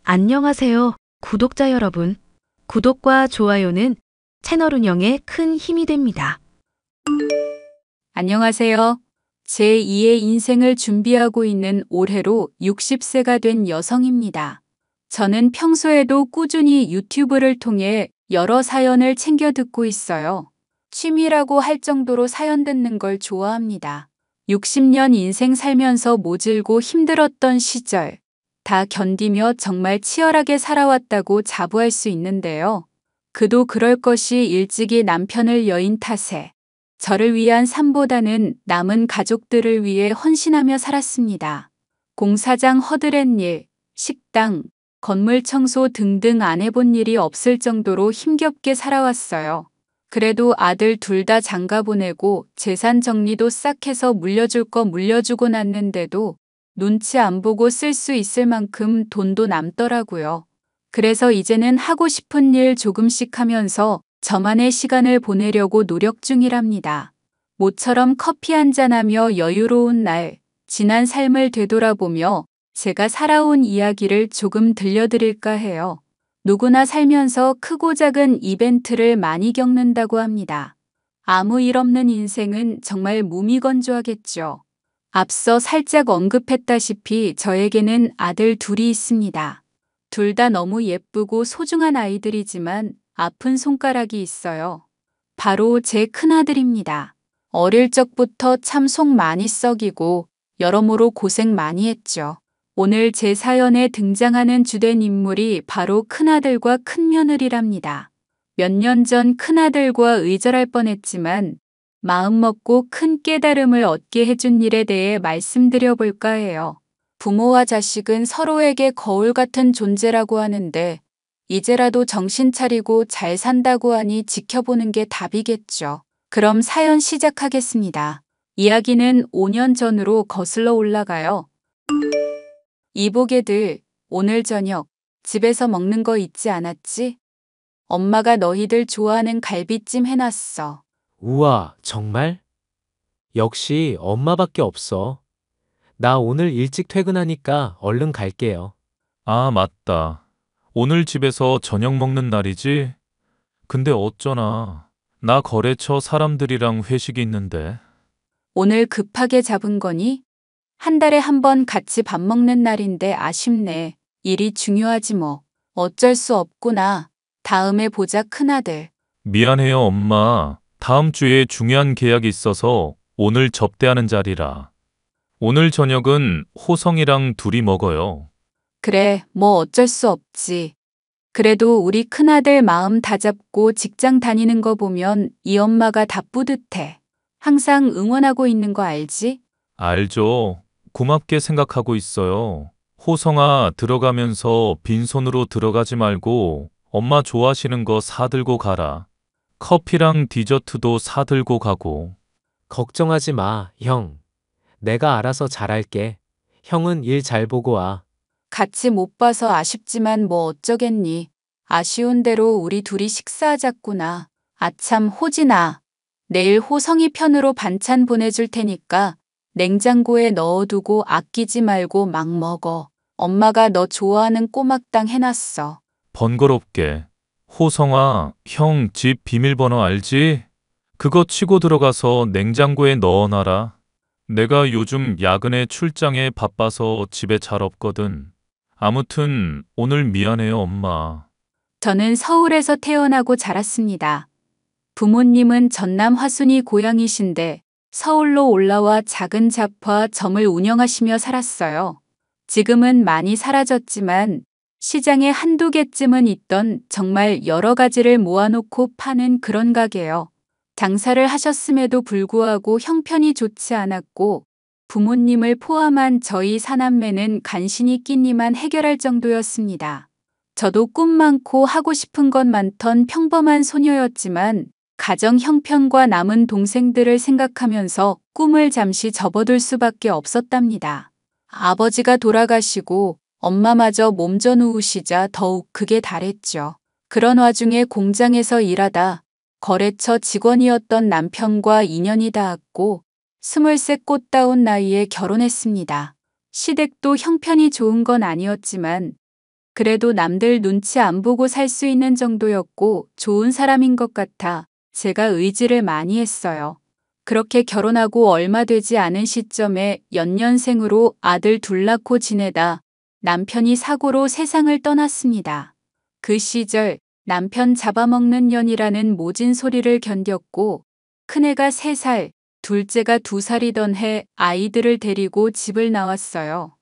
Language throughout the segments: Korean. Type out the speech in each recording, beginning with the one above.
안녕하세요, 구독자 여러분. 구독과 좋아요는 채널 운영에 큰 힘이 됩니다. 안녕하세요. 제2의 인생을 준비하고 있는 올해로 60세가 된 여성입니다. 저는 평소에도 꾸준히 유튜브를 통해 여러 사연을 챙겨 듣고 있어요. 취미라고 할 정도로 사연 듣는 걸 좋아합니다. 60년 인생 살면서 모질고 힘들었던 시절, 다 견디며 정말 치열하게 살아왔다고 자부할 수 있는데요. 그도 그럴 것이 일찍이 남편을 여인 탓에 저를 위한 삶보다는 남은 가족들을 위해 헌신하며 살았습니다. 공사장 허드렛 일, 식당, 건물 청소 등등 안 해본 일이 없을 정도로 힘겹게 살아왔어요. 그래도 아들 둘 다 장가 보내고 재산 정리도 싹 해서 물려줄 거 물려주고 났는데도 눈치 안 보고 쓸 수 있을 만큼 돈도 남더라고요. 그래서 이제는 하고 싶은 일 조금씩 하면서 저만의 시간을 보내려고 노력 중이랍니다. 모처럼 커피 한잔하며 여유로운 날, 지난 삶을 되돌아보며 제가 살아온 이야기를 조금 들려드릴까 해요. 누구나 살면서 크고 작은 이벤트를 많이 겪는다고 합니다. 아무 일 없는 인생은 정말 무미건조하겠죠. 앞서 살짝 언급했다시피 저에게는 아들 둘이 있습니다. 둘 다 너무 예쁘고 소중한 아이들이지만 아픈 손가락이 있어요. 바로 제 큰아들입니다. 어릴 적부터 참 속 많이 썩이고 여러모로 고생 많이 했죠. 오늘 제 사연에 등장하는 주된 인물이 바로 큰아들과 큰며느리랍니다. 몇 년 전 큰아들과 의절할 뻔했지만 마음먹고 큰 깨달음을 얻게 해준 일에 대해 말씀드려 볼까 해요. 부모와 자식은 서로에게 거울 같은 존재라고 하는데 이제라도 정신 차리고 잘 산다고 하니 지켜보는 게 답이겠죠. 그럼 사연 시작하겠습니다. 이야기는 5년 전으로 거슬러 올라가요. 이보게들, 오늘 저녁 집에서 먹는 거 잊지 않았지? 엄마가 너희들 좋아하는 갈비찜 해놨어. 우와, 정말? 역시 엄마밖에 없어. 나 오늘 일찍 퇴근하니까 얼른 갈게요. 아, 맞다. 오늘 집에서 저녁 먹는 날이지? 근데 어쩌나. 나 거래처 사람들이랑 회식이 있는데. 오늘 급하게 잡은 거니? 한 달에 한 번 같이 밥 먹는 날인데 아쉽네. 일이 중요하지 뭐. 어쩔 수 없구나. 다음에 보자 큰아들. 미안해요, 엄마. 다음 주에 중요한 계약이 있어서 오늘 접대하는 자리라. 오늘 저녁은 호성이랑 둘이 먹어요. 그래, 뭐 어쩔 수 없지. 그래도 우리 큰아들 마음 다잡고 직장 다니는 거 보면 이 엄마가 다 뿌듯해. 항상 응원하고 있는 거 알지? 알죠? 고맙게 생각하고 있어요. 호성아, 들어가면서 빈손으로 들어가지 말고 엄마 좋아하시는 거 사들고 가라. 커피랑 디저트도 사들고 가고. 걱정하지 마, 형. 내가 알아서 잘할게. 형은 일 잘 보고 와. 같이 못 봐서 아쉽지만 뭐 어쩌겠니. 아쉬운 대로 우리 둘이 식사하자꾸나. 아참 호진아. 내일 호성이 편으로 반찬 보내줄 테니까 냉장고에 넣어두고 아끼지 말고 막 먹어. 엄마가 너 좋아하는 꼬막당 해놨어. 번거롭게. 호성아, 형 집 비밀번호 알지? 그거 치고 들어가서 냉장고에 넣어놔라. 내가 요즘 야근에 출장에 바빠서 집에 잘 없거든. 아무튼 오늘 미안해요, 엄마. 저는 서울에서 태어나고 자랐습니다. 부모님은 전남 화순이 고향이신데 서울로 올라와 작은 잡화 점을 운영하시며 살았어요. 지금은 많이 사라졌지만 시장에 한두 개쯤은 있던 정말 여러 가지를 모아놓고 파는 그런 가게요. 장사를 하셨음에도 불구하고 형편이 좋지 않았고 부모님을 포함한 저희 사남매는 간신히 끼니만 해결할 정도였습니다. 저도 꿈 많고 하고 싶은 것 많던 평범한 소녀였지만 가정 형편과 남은 동생들을 생각하면서 꿈을 잠시 접어둘 수밖에 없었답니다. 아버지가 돌아가시고 엄마마저 몸져 누우시자 더욱 극에 달했죠. 그런 와중에 공장에서 일하다 거래처 직원이었던 남편과 인연이 닿았고 23 꽃다운 나이에 결혼했습니다. 시댁도 형편이 좋은 건 아니었지만 그래도 남들 눈치 안 보고 살 수 있는 정도였고 좋은 사람인 것 같아 제가 의지를 많이 했어요. 그렇게 결혼하고 얼마 되지 않은 시점에 연년생으로 아들 둘 낳고 지내다 남편이 사고로 세상을 떠났습니다. 그 시절 남편 잡아먹는 년이라는 모진 소리를 견뎠고 큰애가 3살, 둘째가 2살이던 해 아이들을 데리고 집을 나왔어요.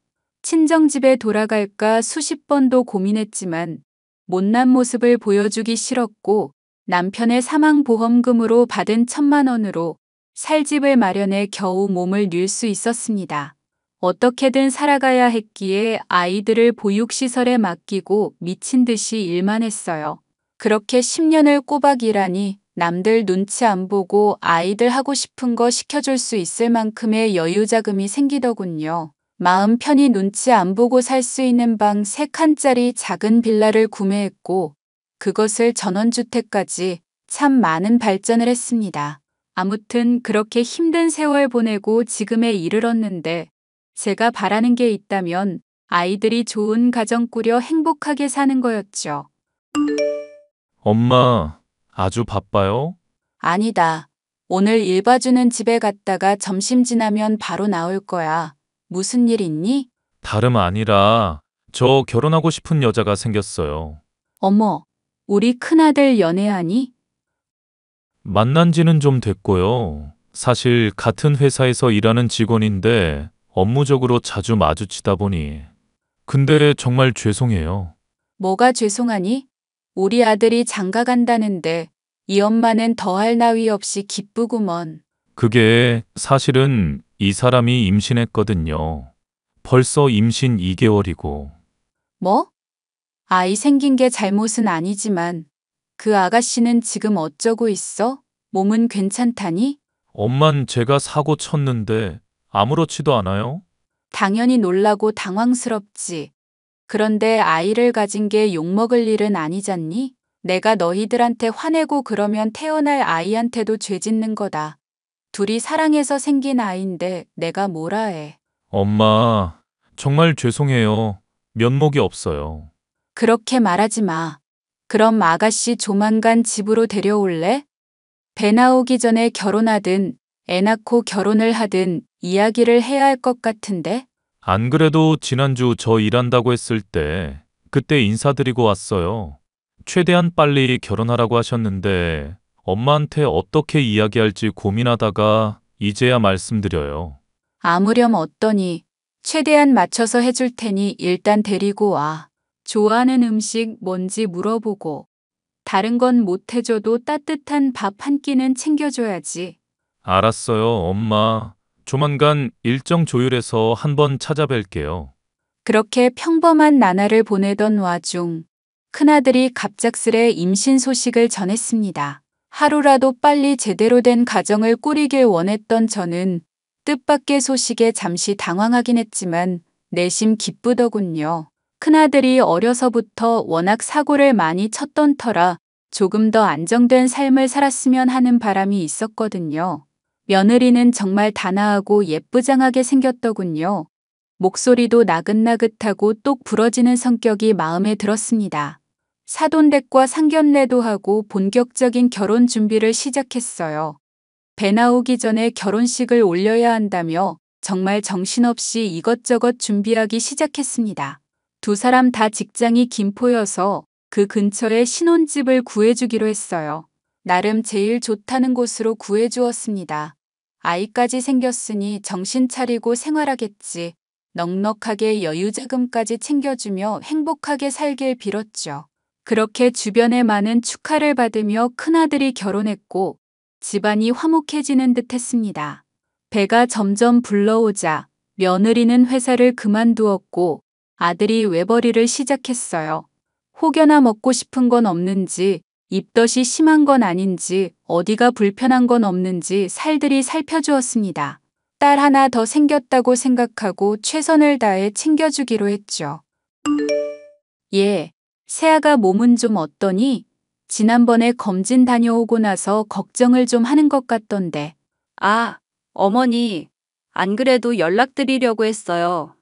친정집에 돌아갈까 수십 번도 고민했지만 못난 모습을 보여주기 싫었고 남편의 사망보험금으로 받은 1,000만 원으로 살 집을 마련해 겨우 몸을 럨 수 있었습니다. 어떻게든 살아가야 했기에 아이들을 보육시설에 맡기고 미친 듯이 일만 했어요. 그렇게 10년을 꼬박 일하니 남들 눈치 안 보고 아이들 하고 싶은 거 시켜줄 수 있을 만큼의 여유 자금이 생기더군요. 마음 편히 눈치 안 보고 살 수 있는 방 3칸짜리 작은 빌라를 구매했고 그것을 전원주택까지 참 많은 발전을 했습니다. 아무튼 그렇게 힘든 세월 보내고 지금에 이르렀는데 제가 바라는 게 있다면 아이들이 좋은 가정 꾸려 행복하게 사는 거였죠. 엄마, 아주 바빠요? 아니다. 오늘 일 봐주는 집에 갔다가 점심 지나면 바로 나올 거야. 무슨 일 있니? 다름 아니라 저 결혼하고 싶은 여자가 생겼어요. 어머, 우리 큰아들 연애하니? 만난 지는 좀 됐고요. 사실 같은 회사에서 일하는 직원인데 업무적으로 자주 마주치다 보니. 근데 정말 죄송해요. 뭐가 죄송하니? 우리 아들이 장가 간다는데 이 엄마는 더할 나위 없이 기쁘구먼. 그게 사실은 이 사람이 임신했거든요. 벌써 임신 2개월이고. 뭐? 아이 생긴 게 잘못은 아니지만 그 아가씨는 지금 어쩌고 있어? 몸은 괜찮다니? 엄만 제가 사고 쳤는데 아무렇지도 않아요? 당연히 놀라고 당황스럽지. 그런데 아이를 가진 게 욕먹을 일은 아니잖니? 내가 너희들한테 화내고 그러면 태어날 아이한테도 죄 짓는 거다. 둘이 사랑해서 생긴 아이인데 내가 뭐라 해. 엄마, 정말 죄송해요. 면목이 없어요. 그렇게 말하지 마. 그럼 아가씨 조만간 집으로 데려올래? 배 나오기 전에 결혼하든 애 낳고 결혼을 하든 이야기를 해야 할 것 같은데? 안 그래도 지난주 저 일한다고 했을 때 그때 인사드리고 왔어요. 최대한 빨리 결혼하라고 하셨는데 엄마한테 어떻게 이야기할지 고민하다가 이제야 말씀드려요. 아무렴 어떠니? 최대한 맞춰서 해줄 테니 일단 데리고 와. 좋아하는 음식 뭔지 물어보고 다른 건 못 해줘도 따뜻한 밥 한 끼는 챙겨줘야지. 알았어요, 엄마. 조만간 일정 조율해서 한번 찾아뵐게요. 그렇게 평범한 나날을 보내던 와중 큰아들이 갑작스레 임신 소식을 전했습니다. 하루라도 빨리 제대로 된 가정을 꾸리길 원했던 저는 뜻밖의 소식에 잠시 당황하긴 했지만 내심 기쁘더군요. 큰아들이 어려서부터 워낙 사고를 많이 쳤던 터라 조금 더 안정된 삶을 살았으면 하는 바람이 있었거든요. 며느리는 정말 단아하고 예쁘장하게 생겼더군요. 목소리도 나긋나긋하고 똑 부러지는 성격이 마음에 들었습니다. 사돈댁과 상견례도 하고 본격적인 결혼 준비를 시작했어요. 배 나오기 전에 결혼식을 올려야 한다며 정말 정신없이 이것저것 준비하기 시작했습니다. 두 사람 다 직장이 김포여서 그 근처에 신혼집을 구해주기로 했어요. 나름 제일 좋다는 곳으로 구해주었습니다. 아이까지 생겼으니 정신 차리고 생활하겠지. 넉넉하게 여유자금까지 챙겨주며 행복하게 살길 빌었죠. 그렇게 주변의 많은 축하를 받으며 큰아들이 결혼했고 집안이 화목해지는 듯 했습니다. 배가 점점 불러오자 며느리는 회사를 그만두었고 아들이 외벌이를 시작했어요. 혹여나 먹고 싶은 건 없는지 입덧이 심한 건 아닌지 어디가 불편한 건 없는지 살들이 살펴주었습니다. 딸 하나 더 생겼다고 생각하고 최선을 다해 챙겨주기로 했죠. 예, 새아가 몸은 좀 어떠니? 지난번에 검진 다녀오고 나서 걱정을 좀 하는 것 같던데. 아, 어머니, 안 그래도 연락드리려고 했어요.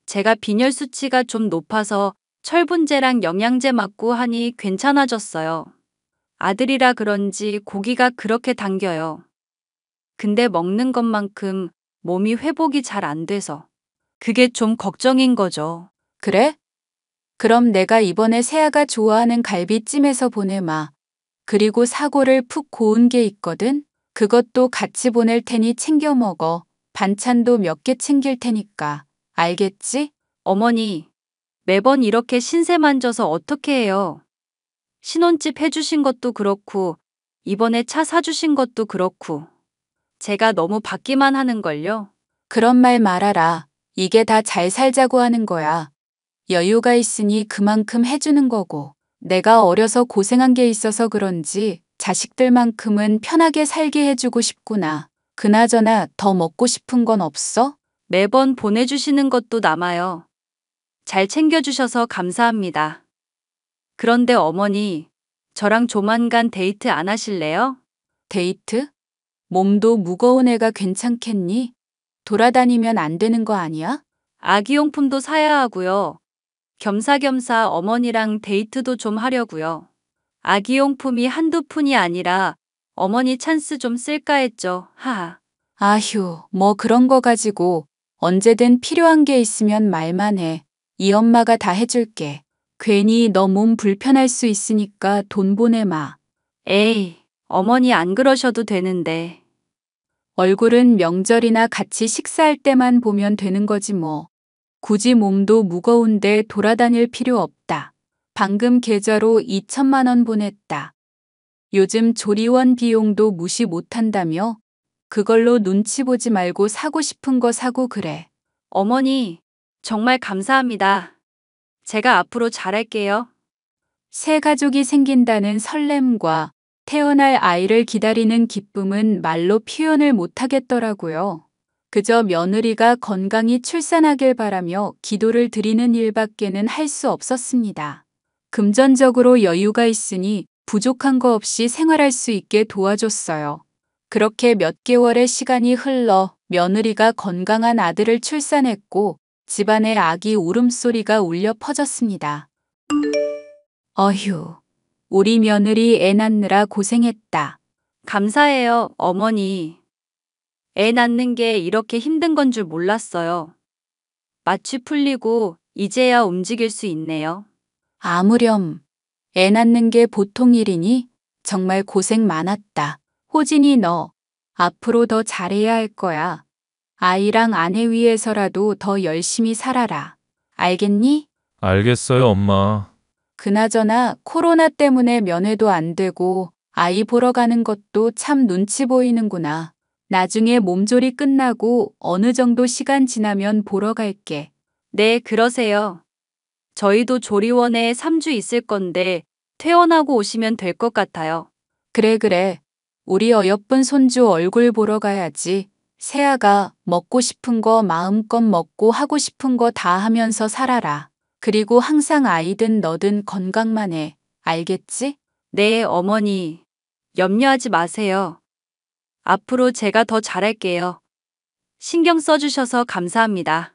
제가 빈혈 수치가 좀 높아서 철분제랑 영양제 맞고 하니 괜찮아졌어요. 아들이라 그런지 고기가 그렇게 당겨요. 근데 먹는 것만큼 몸이 회복이 잘 안 돼서 그게 좀 걱정인 거죠. 그래? 그럼 내가 이번에 세아가 좋아하는 갈비찜에서 보내마. 그리고 사골을 푹 고운 게 있거든? 그것도 같이 보낼 테니 챙겨 먹어. 반찬도 몇 개 챙길 테니까. 알겠지? 어머니, 매번 이렇게 신세 만져서 어떻게 해요? 신혼집 해주신 것도 그렇고, 이번에 차 사주신 것도 그렇고, 제가 너무 받기만 하는걸요? 그런 말 말아라. 이게 다 잘 살자고 하는 거야. 여유가 있으니 그만큼 해주는 거고. 내가 어려서 고생한 게 있어서 그런지 자식들만큼은 편하게 살게 해주고 싶구나. 그나저나 더 먹고 싶은 건 없어? 매번 보내주시는 것도 남아요. 잘 챙겨주셔서 감사합니다. 그런데 어머니, 저랑 조만간 데이트 안 하실래요? 데이트? 몸도 무거운 애가 괜찮겠니? 돌아다니면 안 되는 거 아니야? 아기용품도 사야 하고요. 겸사겸사 어머니랑 데이트도 좀 하려고요. 아기용품이 한두 푼이 아니라 어머니 찬스 좀 쓸까 했죠. 하하. 아휴, 뭐 그런 거 가지고 언제든 필요한 게 있으면 말만 해. 이 엄마가 다 해줄게. 괜히 너 몸 불편할 수 있으니까 돈 보내마. 에이, 어머니 안 그러셔도 되는데. 얼굴은 명절이나 같이 식사할 때만 보면 되는 거지 뭐. 굳이 몸도 무거운데 돌아다닐 필요 없다. 방금 계좌로 2천만 원 보냈다. 요즘 조리원 비용도 무시 못한다며? 그걸로 눈치 보지 말고 사고 싶은 거 사고 그래. 어머니, 정말 감사합니다. 제가 앞으로 잘할게요. 새 가족이 생긴다는 설렘과 태어날 아이를 기다리는 기쁨은 말로 표현을 못하겠더라고요. 그저 며느리가 건강히 출산하길 바라며 기도를 드리는 일밖에는 할 수 없었습니다. 금전적으로 여유가 있으니 부족한 거 없이 생활할 수 있게 도와줬어요. 그렇게 몇 개월의 시간이 흘러 며느리가 건강한 아들을 출산했고 집안에 아기 울음소리가 울려 퍼졌습니다. 어휴, 우리 며느리 애 낳느라 고생했다. 감사해요, 어머니. 애 낳는 게 이렇게 힘든 건 줄 몰랐어요. 마취 풀리고 이제야 움직일 수 있네요. 아무렴. 애 낳는 게 보통 일이니? 정말 고생 많았다. 호진이 너 앞으로 더 잘해야 할 거야. 아이랑 아내 위해서라도 더 열심히 살아라. 알겠니? 알겠어요, 엄마. 그나저나 코로나 때문에 면회도 안 되고 아이 보러 가는 것도 참 눈치 보이는구나. 나중에 몸조리 끝나고 어느 정도 시간 지나면 보러 갈게. 네, 그러세요. 저희도 조리원에 3주 있을 건데 퇴원하고 오시면 될 것 같아요. 그래. 우리 어여쁜 손주 얼굴 보러 가야지. 세아가 먹고 싶은 거 마음껏 먹고 하고 싶은 거 다 하면서 살아라. 그리고 항상 아이든 너든 건강만 해. 알겠지? 네, 어머니. 염려하지 마세요. 앞으로 제가 더 잘할게요. 신경 써주셔서 감사합니다.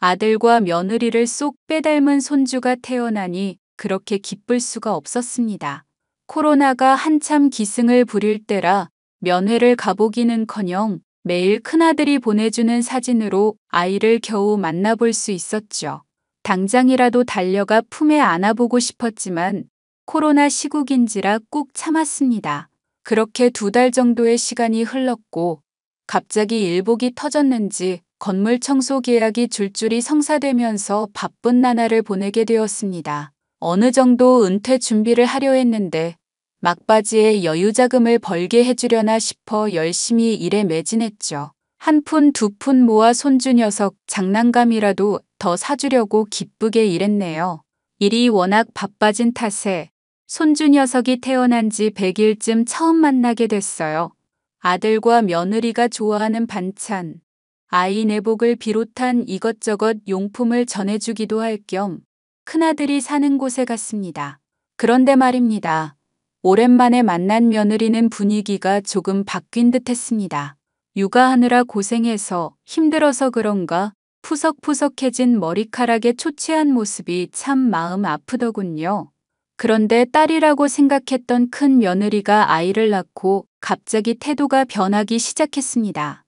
아들과 며느리를 쏙 빼닮은 손주가 태어나니 그렇게 기쁠 수가 없었습니다. 코로나가 한참 기승을 부릴 때라 면회를 가보기는커녕 매일 큰아들이 보내주는 사진으로 아이를 겨우 만나볼 수 있었죠. 당장이라도 달려가 품에 안아보고 싶었지만 코로나 시국인지라 꾹 참았습니다. 그렇게 2달 정도의 시간이 흘렀고 갑자기 일복이 터졌는지 건물 청소 계약이 줄줄이 성사되면서 바쁜 나날을 보내게 되었습니다. 어느 정도 은퇴 준비를 하려 했는데 막바지에 여유자금을 벌게 해주려나 싶어 열심히 일에 매진했죠. 1푼 2푼 모아 손주 녀석 장난감이라도 더 사주려고 기쁘게 일했네요. 일이 워낙 바빠진 탓에 손주 녀석이 태어난 지 100일쯤 처음 만나게 됐어요. 아들과 며느리가 좋아하는 반찬, 아이 내복을 비롯한 이것저것 용품을 전해주기도 할 겸 큰아들이 사는 곳에 갔습니다. 그런데 말입니다. 오랜만에 만난 며느리는 분위기가 조금 바뀐 듯 했습니다. 육아하느라 고생해서 힘들어서 그런가 푸석푸석해진 머리카락에 초췌한 모습이 참 마음 아프더군요. 그런데 딸이라고 생각했던 큰 며느리가 아이를 낳고 갑자기 태도가 변하기 시작했습니다.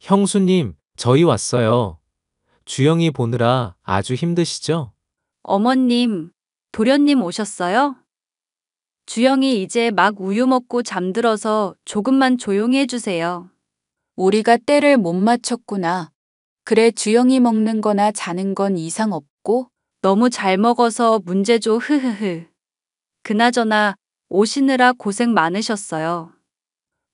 형수님, 저희 왔어요. 주영이 보느라 아주 힘드시죠? 어머님, 도련님 오셨어요? 주영이 이제 막 우유 먹고 잠들어서 조금만 조용히 해주세요. 우리가 때를 못 맞췄구나. 그래 주영이 먹는 거나 자는 건 이상 없고 너무 잘 먹어서 문제죠, 흐흐흐. 그나저나 오시느라 고생 많으셨어요.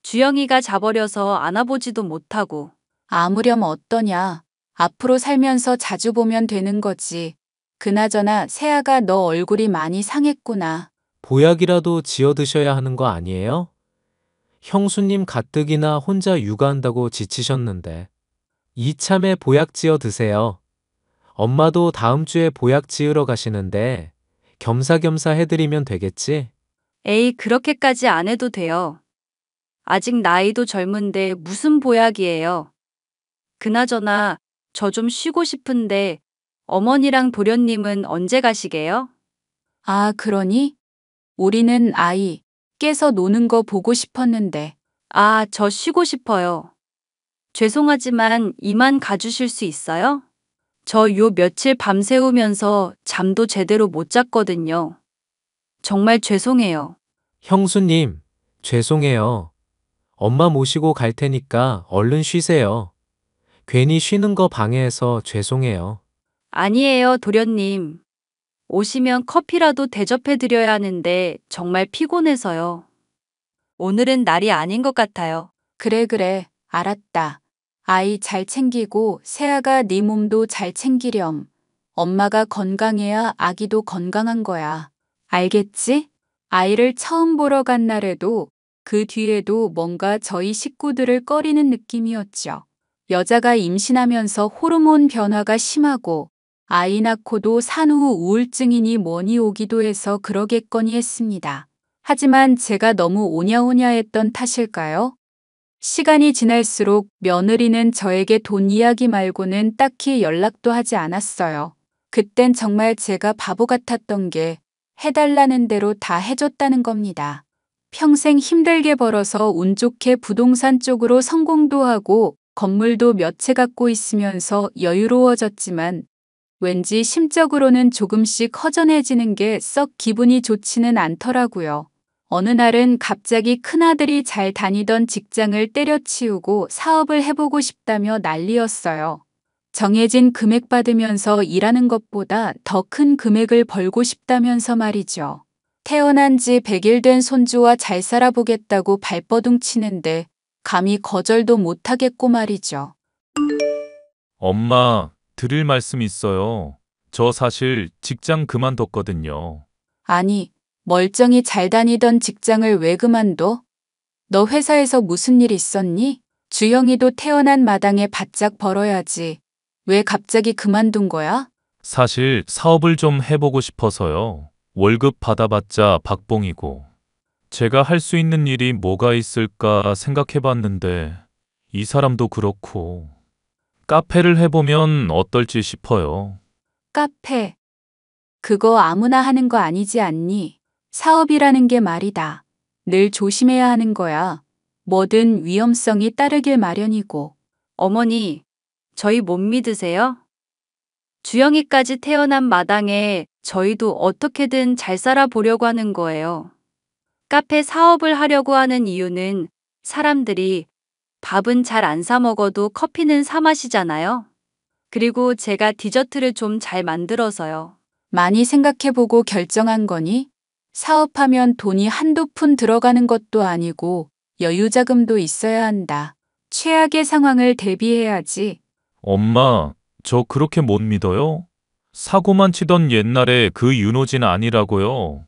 주영이가 자버려서 안아보지도 못하고. 아무렴 어떠냐. 앞으로 살면서 자주 보면 되는 거지. 그나저나 세아가 너 얼굴이 많이 상했구나. 보약이라도 지어 드셔야 하는 거 아니에요? 형수님 가뜩이나 혼자 육아한다고 지치셨는데. 이참에 보약 지어 드세요. 엄마도 다음 주에 보약 지으러 가시는데 겸사겸사 해드리면 되겠지? 에이, 그렇게까지 안 해도 돼요. 아직 나이도 젊은데 무슨 보약이에요. 그나저나 저 좀 쉬고 싶은데 어머니랑 도련님은 언제 가시게요? 아, 그러니? 우리는 아이 깨서 노는 거 보고 싶었는데. 아, 저 쉬고 싶어요. 죄송하지만 이만 가주실 수 있어요? 저 요 며칠 밤새우면서 잠도 제대로 못 잤거든요. 정말 죄송해요. 형수님, 죄송해요. 엄마 모시고 갈 테니까 얼른 쉬세요. 괜히 쉬는 거 방해해서 죄송해요. 아니에요, 도련님. 오시면 커피라도 대접해드려야 하는데 정말 피곤해서요. 오늘은 날이 아닌 것 같아요. 그래, 알았다. 아이 잘 챙기고 세아가 네 몸도 잘 챙기렴. 엄마가 건강해야 아기도 건강한 거야. 알겠지? 아이를 처음 보러 간 날에도 그 뒤에도 뭔가 저희 식구들을 꺼리는 느낌이었죠. 여자가 임신하면서 호르몬 변화가 심하고 아이 낳고도 산후 우울증이니 뭐니 오기도 해서 그러겠거니 했습니다. 하지만 제가 너무 오냐오냐했던 탓일까요? 시간이 지날수록 며느리는 저에게 돈 이야기 말고는 딱히 연락도 하지 않았어요. 그땐 정말 제가 바보 같았던 게 해달라는 대로 다 해줬다는 겁니다. 평생 힘들게 벌어서 운 좋게 부동산 쪽으로 성공도 하고 건물도 몇 채 갖고 있으면서 여유로워졌지만 왠지 심적으로는 조금씩 허전해지는 게 썩 기분이 좋지는 않더라고요. 어느 날은 갑자기 큰아들이 잘 다니던 직장을 때려치우고 사업을 해보고 싶다며 난리였어요. 정해진 금액 받으면서 일하는 것보다 더 큰 금액을 벌고 싶다면서 말이죠. 태어난 지 100일 된 손주와 잘 살아보겠다고 발버둥 치는데 감히 거절도 못하겠고 말이죠. 엄마, 드릴 말씀 있어요. 저 사실 직장 그만뒀거든요. 아니, 멀쩡히 잘 다니던 직장을 왜 그만둬? 너 회사에서 무슨 일 있었니? 주영이도 태어난 마당에 바짝 벌어야지. 왜 갑자기 그만둔 거야? 사실 사업을 좀 해보고 싶어서요. 월급 받아봤자 박봉이고. 제가 할 수 있는 일이 뭐가 있을까 생각해봤는데 이 사람도 그렇고 카페를 해보면 어떨지 싶어요. 카페. 그거 아무나 하는 거 아니지 않니? 사업이라는 게 말이다. 늘 조심해야 하는 거야. 뭐든 위험성이 따르길 마련이고. 어머니, 저희 못 믿으세요? 주영이까지 태어난 마당에 저희도 어떻게든 잘 살아보려고 하는 거예요. 카페 사업을 하려고 하는 이유는 사람들이 밥은 잘 안 사 먹어도 커피는 사 마시잖아요. 그리고 제가 디저트를 좀 잘 만들어서요. 많이 생각해보고 결정한 거니? 사업하면 돈이 한두 푼 들어가는 것도 아니고 여유자금도 있어야 한다. 최악의 상황을 대비해야지. 엄마, 저 그렇게 못 믿어요? 사고만 치던 옛날에 그 윤호진 아니라고요.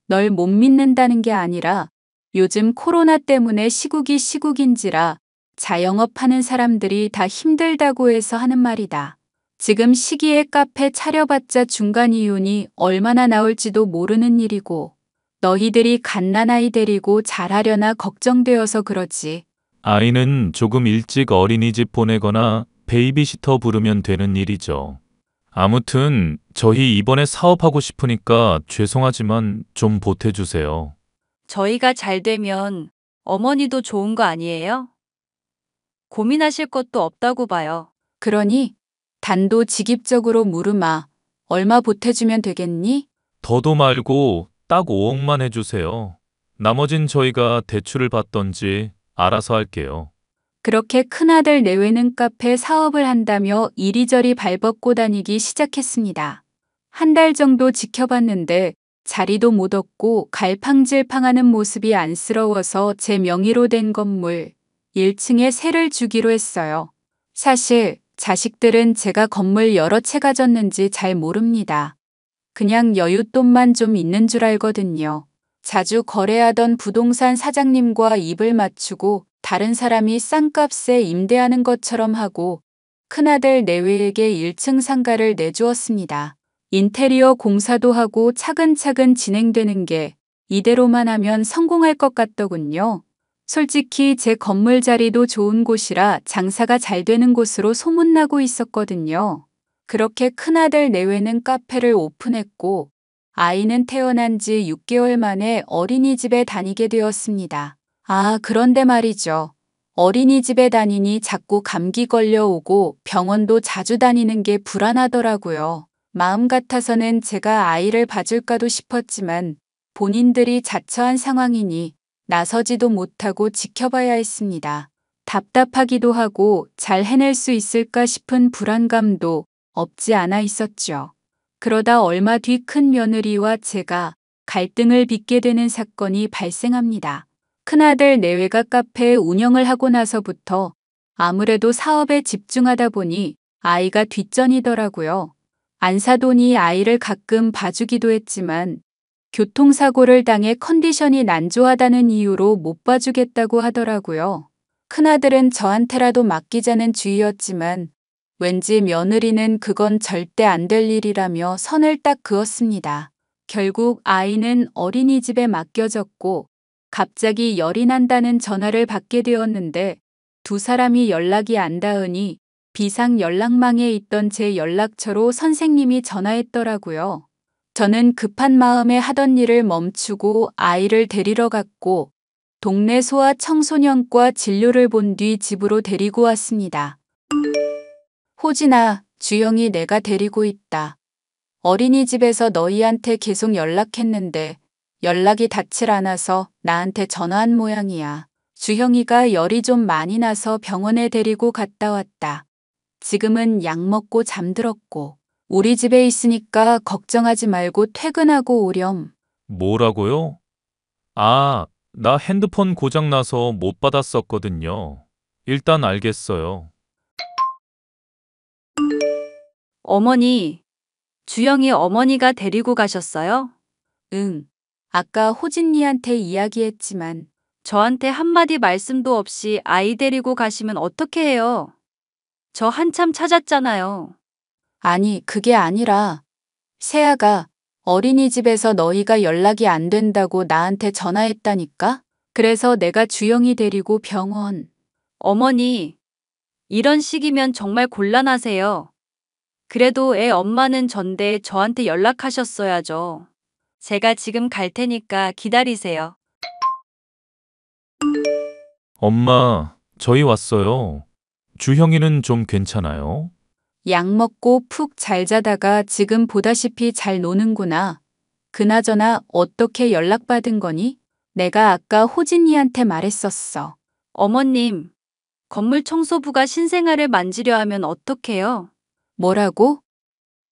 널 못 믿는다는 게 아니라 요즘 코로나 때문에 시국인지라 자영업하는 사람들이 다 힘들다고 해서 하는 말이다. 지금 시기에 카페 차려봤자 중간 이윤이 얼마나 나올지도 모르는 일이고 너희들이 갓난아이 데리고 잘하려나 걱정되어서 그러지. 아이는 조금 일찍 어린이집 보내거나 베이비시터 부르면 되는 일이죠. 아무튼 저희 이번에 사업하고 싶으니까 죄송하지만 좀 보태주세요. 저희가 잘 되면 어머니도 좋은 거 아니에요? 고민하실 것도 없다고 봐요. 그러니 단도직입적으로 물으마. 얼마 보태주면 되겠니? 더도 말고 딱 5억만 해주세요. 나머진 저희가 대출을 받던지 알아서 할게요. 그렇게 큰아들 내외는 카페 사업을 한다며 이리저리 발벗고 다니기 시작했습니다. 한 달 정도 지켜봤는데 자리도 못 얻고 갈팡질팡하는 모습이 안쓰러워서 제 명의로 된 건물 1층에 세를 주기로 했어요. 사실 자식들은 제가 건물 여러 채 가졌는지 잘 모릅니다. 그냥 여윳돈만 좀 있는 줄 알거든요. 자주 거래하던 부동산 사장님과 입을 맞추고 다른 사람이 싼 값에 임대하는 것처럼 하고 큰아들 내외에게 1층 상가를 내주었습니다. 인테리어 공사도 하고 차근차근 진행되는 게 이대로만 하면 성공할 것 같더군요. 솔직히 제 건물 자리도 좋은 곳이라 장사가 잘 되는 곳으로 소문나고 있었거든요. 그렇게 큰아들 내외는 카페를 오픈했고 아이는 태어난 지 6개월 만에 어린이집에 다니게 되었습니다. 아, 그런데 말이죠. 어린이집에 다니니 자꾸 감기 걸려오고 병원도 자주 다니는 게 불안하더라고요. 마음 같아서는 제가 아이를 봐줄까도 싶었지만 본인들이 자처한 상황이니 나서지도 못하고 지켜봐야 했습니다. 답답하기도 하고 잘 해낼 수 있을까 싶은 불안감도 없지 않아 있었죠. 그러다 얼마 뒤 큰 며느리와 제가 갈등을 빚게 되는 사건이 발생합니다. 큰아들 내외가 카페 운영을 하고 나서부터 아무래도 사업에 집중하다 보니 아이가 뒷전이더라고요. 안 사돈이 아이를 가끔 봐주기도 했지만 교통사고를 당해 컨디션이 난조하다는 이유로 못 봐주겠다고 하더라고요. 큰아들은 저한테라도 맡기자는 주의였지만 왠지 며느리는 그건 절대 안 될 일이라며 선을 딱 그었습니다. 결국 아이는 어린이집에 맡겨졌고 갑자기 열이 난다는 전화를 받게 되었는데 두 사람이 연락이 안 닿으니 비상 연락망에 있던 제 연락처로 선생님이 전화했더라고요. 저는 급한 마음에 하던 일을 멈추고 아이를 데리러 갔고 동네 소아청소년과 진료를 본 뒤 집으로 데리고 왔습니다. 호진아, 주영이 내가 데리고 있다. 어린이집에서 너희한테 계속 연락했는데 연락이 닿질 않아서 나한테 전화한 모양이야. 주형이가 열이 좀 많이 나서 병원에 데리고 갔다 왔다. 지금은 약 먹고 잠들었고 우리 집에 있으니까 걱정하지 말고 퇴근하고 오렴. 뭐라고요? 아, 나 핸드폰 고장나서 못 받았었거든요. 일단 알겠어요. 어머니, 주영이 어머니가 데리고 가셨어요? 응. 아까 호진이한테 이야기했지만 저한테 한마디 말씀도 없이 아이 데리고 가시면 어떻게 해요? 저 한참 찾았잖아요. 아니, 그게 아니라 세아가 어린이집에서 너희가 연락이 안 된다고 나한테 전화했다니까? 그래서 내가 주영이 데리고 병원. 어머니, 이런 식이면 정말 곤란하세요. 그래도 애 엄마는 전데 저한테 연락하셨어야죠. 제가 지금 갈 테니까 기다리세요. 엄마, 저희 왔어요. 주형이는 좀 괜찮아요? 약 먹고 푹 잘 자다가 지금 보다시피 잘 노는구나. 그나저나 어떻게 연락받은 거니? 내가 아까 호진이한테 말했었어. 어머님, 건물 청소부가 신생아를 만지려 하면 어떡해요? 뭐라고?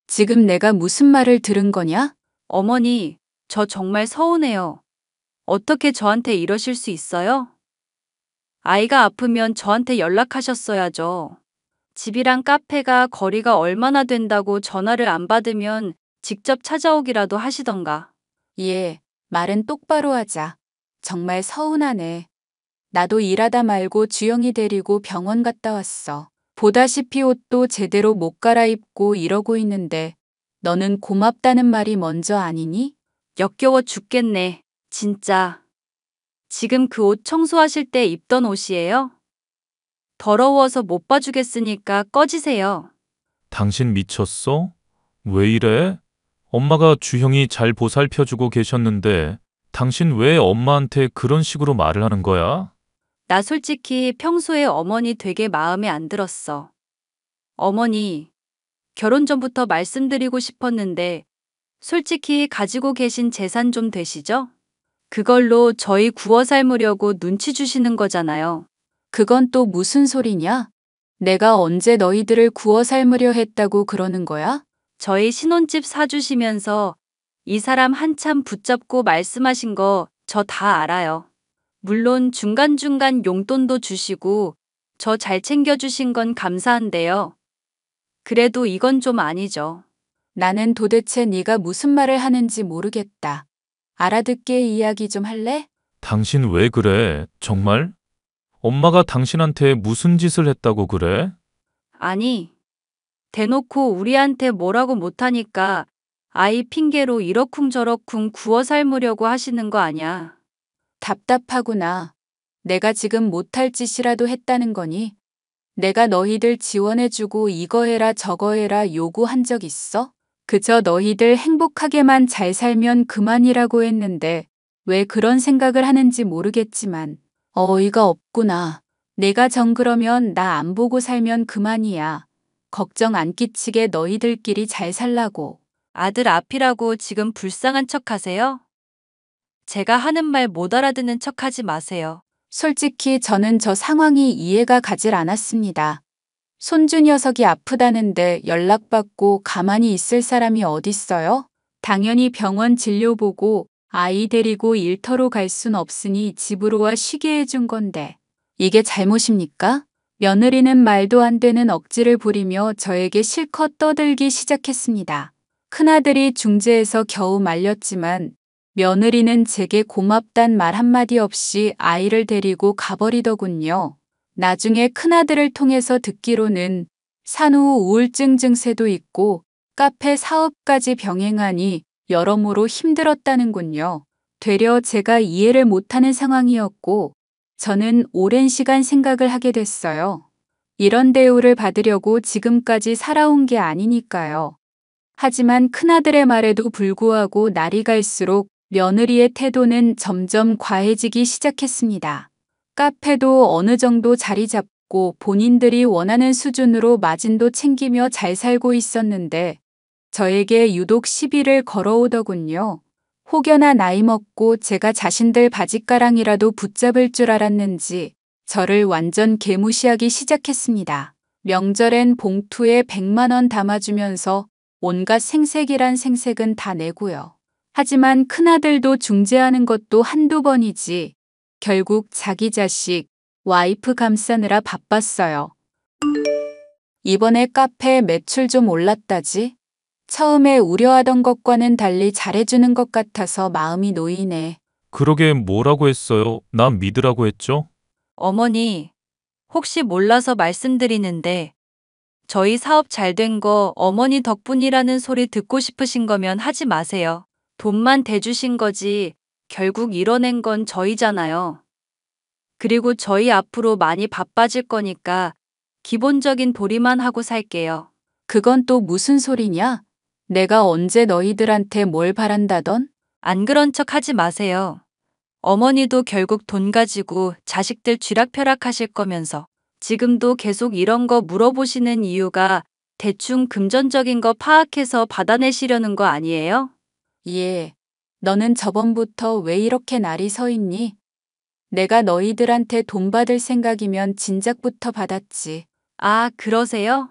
지금 내가 무슨 말을 들은 거냐? 어머니, 저 정말 서운해요. 어떻게 저한테 이러실 수 있어요? 아이가 아프면 저한테 연락하셨어야죠. 집이랑 카페가 거리가 얼마나 된다고 전화를 안 받으면 직접 찾아오기라도 하시던가. 예, 말은 똑바로 하자. 정말 서운하네. 나도 일하다 말고 주영이 데리고 병원 갔다 왔어. 보다시피 옷도 제대로 못 갈아입고 이러고 있는데 너는 고맙다는 말이 먼저 아니니? 역겨워 죽겠네. 진짜. 지금 그 옷 청소하실 때 입던 옷이에요? 더러워서 못 봐주겠으니까 꺼지세요. 당신 미쳤어? 왜 이래? 엄마가 주형이 잘 보살펴주고 계셨는데 당신 왜 엄마한테 그런 식으로 말을 하는 거야? 나 솔직히 평소에 어머니 되게 마음에 안 들었어. 어머니, 결혼 전부터 말씀드리고 싶었는데 솔직히 가지고 계신 재산 좀 되시죠? 그걸로 저희 구워 삶으려고 눈치 주시는 거잖아요. 그건 또 무슨 소리냐? 내가 언제 너희들을 구워 삶으려 했다고 그러는 거야? 저희 신혼집 사주시면서 이 사람 한참 붙잡고 말씀하신 거 저 다 알아요. 물론 중간중간 용돈도 주시고 저 잘 챙겨주신 건 감사한데요. 그래도 이건 좀 아니죠. 나는 도대체 네가 무슨 말을 하는지 모르겠다. 알아듣게 이야기 좀 할래? 당신 왜 그래? 정말? 엄마가 당신한테 무슨 짓을 했다고 그래? 아니, 대놓고 우리한테 뭐라고 못하니까 아이 핑계로 이러쿵저러쿵 구워 삶으려고 하시는 거 아냐. 답답하구나. 내가 지금 못할 짓이라도 했다는 거니? 내가 너희들 지원해주고 이거 해라 저거 해라 요구한 적 있어? 그저 너희들 행복하게만 잘 살면 그만이라고 했는데 왜 그런 생각을 하는지 모르겠지만 어이가 없구나. 내가 정그러면 나 안 보고 살면 그만이야. 걱정 안 끼치게 너희들끼리 잘 살라고. 아들 앞이라고 지금 불쌍한 척 하세요? 제가 하는 말 못 알아듣는 척 하지 마세요. 솔직히 저는 저 상황이 이해가 가질 않았습니다. 손주 녀석이 아프다는데 연락받고 가만히 있을 사람이 어딨어요? 당연히 병원 진료 보고 아이 데리고 일터로 갈 순 없으니 집으로 와 쉬게 해준 건데 이게 잘못입니까? 며느리는 말도 안 되는 억지를 부리며 저에게 실컷 떠들기 시작했습니다. 큰아들이 중재해서 겨우 말렸지만 며느리는 제게 고맙단 말 한마디 없이 아이를 데리고 가버리더군요. 나중에 큰아들을 통해서 듣기로는 산후 우울증 증세도 있고 카페 사업까지 병행하니 여러모로 힘들었다는군요. 되려 제가 이해를 못하는 상황이었고 저는 오랜 시간 생각을 하게 됐어요. 이런 대우를 받으려고 지금까지 살아온 게 아니니까요. 하지만 큰아들의 말에도 불구하고 날이 갈수록 며느리의 태도는 점점 과해지기 시작했습니다. 카페도 어느 정도 자리 잡고 본인들이 원하는 수준으로 마진도 챙기며 잘 살고 있었는데 저에게 유독 시비를 걸어오더군요. 혹여나 나이 먹고 제가 자신들 바짓가랑이라도 붙잡을 줄 알았는지 저를 완전 개무시하기 시작했습니다. 명절엔 봉투에 100만 원 담아주면서 온갖 생색이란 생색은 다 내고요. 하지만 큰아들도 중재하는 것도 한두 번이지 결국 자기 자식, 와이프 감싸느라 바빴어요. 이번에 카페 매출 좀 올랐다지? 처음에 우려하던 것과는 달리 잘해주는 것 같아서 마음이 놓이네. 그러게 뭐라고 했어요? 나 믿으라고 했죠? 어머니, 혹시 몰라서 말씀드리는데 저희 사업 잘 된 거 어머니 덕분이라는 소리 듣고 싶으신 거면 하지 마세요. 돈만 대주신 거지 결국 이뤄낸 건 저희잖아요. 그리고 저희 앞으로 많이 바빠질 거니까 기본적인 도리만 하고 살게요. 그건 또 무슨 소리냐? 내가 언제 너희들한테 뭘 바란다던? 안 그런 척 하지 마세요. 어머니도 결국 돈 가지고 자식들 쥐락펴락 하실 거면서 지금도 계속 이런 거 물어보시는 이유가 대충 금전적인 거 파악해서 받아내시려는 거 아니에요? 예. 너는 저번부터 왜 이렇게 날이 서 있니? 내가 너희들한테 돈 받을 생각이면 진작부터 받았지. 아, 그러세요?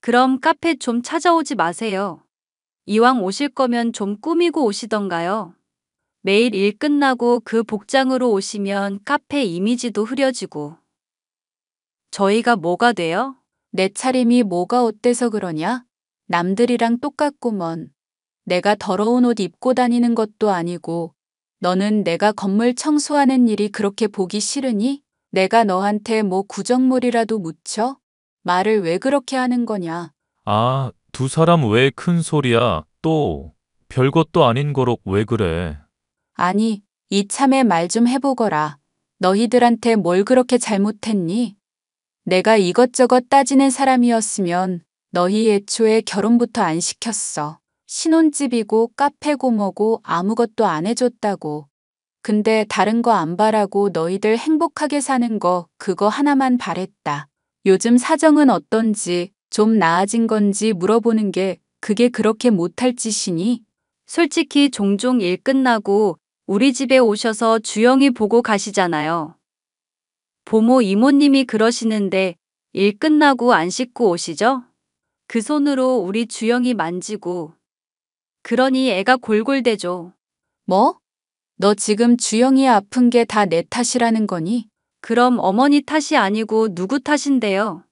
그럼 카페 좀 찾아오지 마세요. 이왕 오실 거면 좀 꾸미고 오시던가요. 매일 일 끝나고 그 복장으로 오시면 카페 이미지도 흐려지고. 저희가 뭐가 돼요? 내 차림이 뭐가 어때서 그러냐? 남들이랑 똑같구먼. 내가 더러운 옷 입고 다니는 것도 아니고 너는 내가 건물 청소하는 일이 그렇게 보기 싫으니? 내가 너한테 뭐 구정물이라도 묻혀? 말을 왜 그렇게 하는 거냐? 아, 두 사람 왜 큰 소리야? 또 별것도 아닌 거로 왜 그래? 아니, 이참에 말 좀 해보거라. 너희들한테 뭘 그렇게 잘못했니? 내가 이것저것 따지는 사람이었으면 너희 애초에 결혼부터 안 시켰어. 신혼집이고 카페고 뭐고 아무것도 안 해줬다고. 근데 다른 거 안 바라고 너희들 행복하게 사는 거 그거 하나만 바랬다. 요즘 사정은 어떤지 좀 나아진 건지 물어보는 게 그게 그렇게 못할 짓이니? 솔직히 종종 일 끝나고 우리 집에 오셔서 주영이 보고 가시잖아요. 보모 이모님이 그러시는데 일 끝나고 안 씻고 오시죠? 그 손으로 우리 주영이 만지고. 그러니 애가 골골대죠. 뭐? 너 지금 주영이 아픈 게 다 내 탓이라는 거니? 그럼 어머니 탓이 아니고 누구 탓인데요?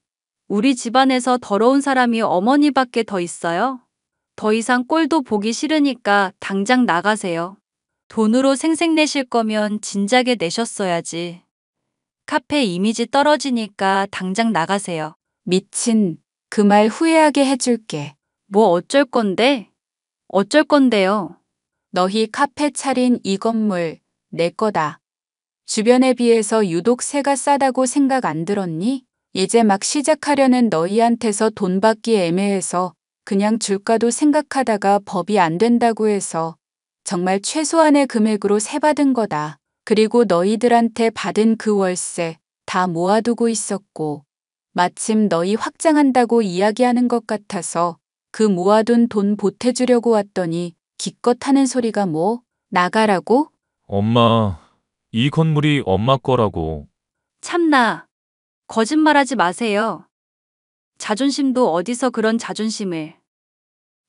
우리 집안에서 더러운 사람이 어머니밖에 더 있어요? 더 이상 꼴도 보기 싫으니까 당장 나가세요. 돈으로 생색 내실 거면 진작에 내셨어야지. 카페 이미지 떨어지니까 당장 나가세요. 미친, 그 말 후회하게 해줄게. 뭐 어쩔 건데? 어쩔 건데요? 너희 카페 차린 이 건물 내 거다. 주변에 비해서 유독 세가 싸다고 생각 안 들었니? 이제 막 시작하려는 너희한테서 돈 받기 애매해서 그냥 줄까도 생각하다가 법이 안 된다고 해서 정말 최소한의 금액으로 세 받은 거다. 그리고 너희들한테 받은 그 월세 다 모아두고 있었고 마침 너희 확장한다고 이야기하는 것 같아서 그 모아둔 돈 보태주려고 왔더니 기껏 하는 소리가 뭐? 나가라고? 엄마, 이 건물이 엄마 거라고. 참나. 거짓말하지 마세요. 자존심도 어디서 그런 자존심을.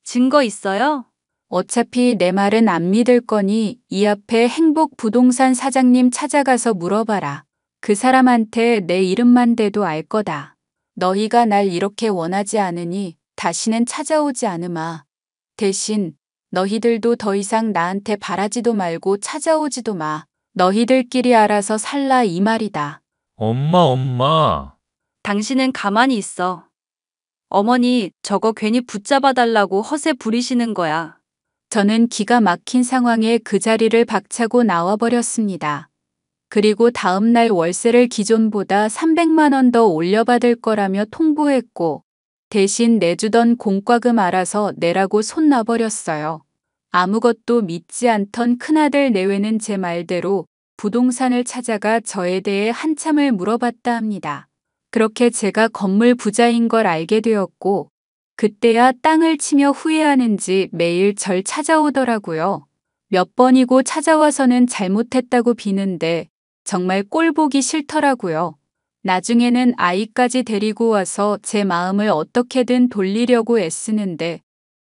증거 있어요? 어차피 내 말은 안 믿을 거니 이 앞에 행복 부동산 사장님 찾아가서 물어봐라. 그 사람한테 내 이름만 대도 알 거다. 너희가 날 이렇게 원하지 않으니 다시는 찾아오지 않으마. 대신 너희들도 더 이상 나한테 바라지도 말고 찾아오지도 마. 너희들끼리 알아서 살라 이 말이다. 엄마. 당신은 가만히 있어. 어머니, 저거 괜히 붙잡아 달라고 허세 부리시는 거야. 저는 기가 막힌 상황에 그 자리를 박차고 나와버렸습니다. 그리고 다음날 월세를 기존보다 300만 원 더 올려받을 거라며 통보했고 대신 내주던 공과금 알아서 내라고 손 놔버렸어요. 아무것도 믿지 않던 큰아들 내외는 제 말대로 부동산을 찾아가 저에 대해 한참을 물어봤다 합니다. 그렇게 제가 건물 부자인 걸 알게 되었고 그때야 땅을 치며 후회하는지 매일 절 찾아오더라고요. 몇 번이고 찾아와서는 잘못했다고 비는데 정말 꼴 보기 싫더라고요. 나중에는 아이까지 데리고 와서 제 마음을 어떻게든 돌리려고 애쓰는데